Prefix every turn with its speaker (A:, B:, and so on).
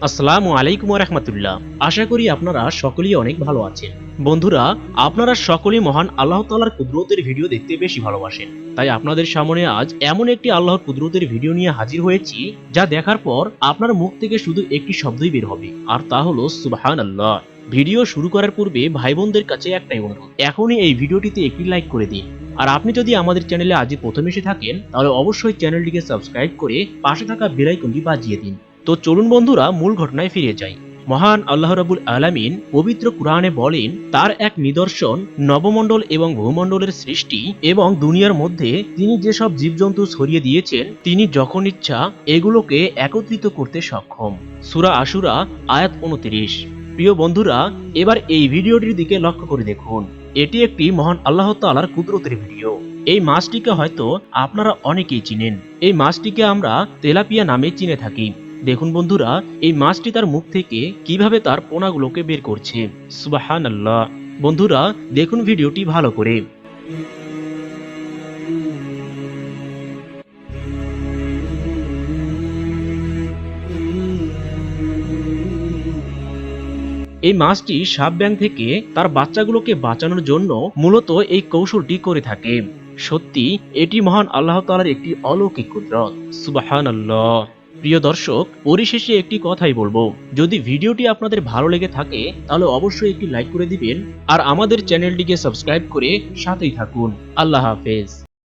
A: আসসালামু আলাইকুম ওয়া রাহমাতুল্লাহ। আশা করি আপনারা সকলেই অনেক ভালো আছেন। বন্ধুরা, আপনারা সকলেই মহান আল্লাহ তাআলার কুদরতের ভিডিও দেখতে বেশি ভালোবাসেন। তাই আপনাদের সামনে আজ এমন একটি আল্লাহর কুদরতের ভিডিও নিয়ে হাজির হয়েছি, যা দেখার পর আপনার মুখ থেকে শুধু একটি শব্দই বের হবে, আর তা হলো সুবহানাল্লাহ। ভিডিও শুরু করার পূর্বে ভাই বোনদের কাছে একটাই অনুরোধ, এখনই এই ভিডিওটিতে একটি লাইক করে দিন। আর আপনি যদি আমাদের চ্যানেলে আজই প্রথম এসে থাকেন, তাহলে অবশ্যই চ্যানেলটিকে সাবস্ক্রাইব করে পাশে থাকা বেল আইকনটি বাজিয়ে দিন। তো চলুন বন্ধুরা, মূল ঘটনায় ফিরে যাই। মহান আল্লাহ রাব্বুল আলামিন পবিত্র কুরআনে বলেন, তার এক নিদর্শন নবমণ্ডল এবং ভূমণ্ডলের সৃষ্টি এবং দুনিয়ার মধ্যে তিনি যেসব জীবজন্তু ছড়িয়ে দিয়েছেন, তিনি যখন ইচ্ছা এগুলোকে একত্রিত করতে সক্ষম। সূরা আশুরা আয়াত 29। প্রিয় বন্ধুরা, এবার এই ভিডিওটির দিকে লক্ষ্য করে দেখুন। এটি একটি মহান আল্লাহ তাআলার কুদরতের ভিডিও। এই মাছটিকে হয়তো আপনারা অনেকেই চিনেন। এই মাছটিকে আমরা তেলাপিয়া নামে চিনে থাকি। দেখুন বন্ধুরা, এই মাছটি তার মুখ থেকে কিভাবে তার পোনাগুলোকে বের করছে। সুবহানাল্লাহ। বন্ধুরা, দেখুন ভিডিওটি ভালো করে। এই মাছটি সাপ ব্যাঙ থেকে তার বাচ্চাগুলোকে বাঁচানোর জন্য মূলত এই কৌশলটি করে থাকে। সত্যি এটি মহান আল্লাহ তাআলার একটি অলৌকিক কুদরত। সুবহানাল্লাহ। প্রিয় দর্শক, পরিশেষে একটি কথাই বলবো, যদি ভিডিওটি আপনাদের ভালো লেগে থাকে তাহলে অবশ্যই একটি লাইক করে দিবেন আর আমাদের চ্যানেলটিকে সাবস্ক্রাইব করে সাথেই থাকুন। আল্লাহ হাফেজ।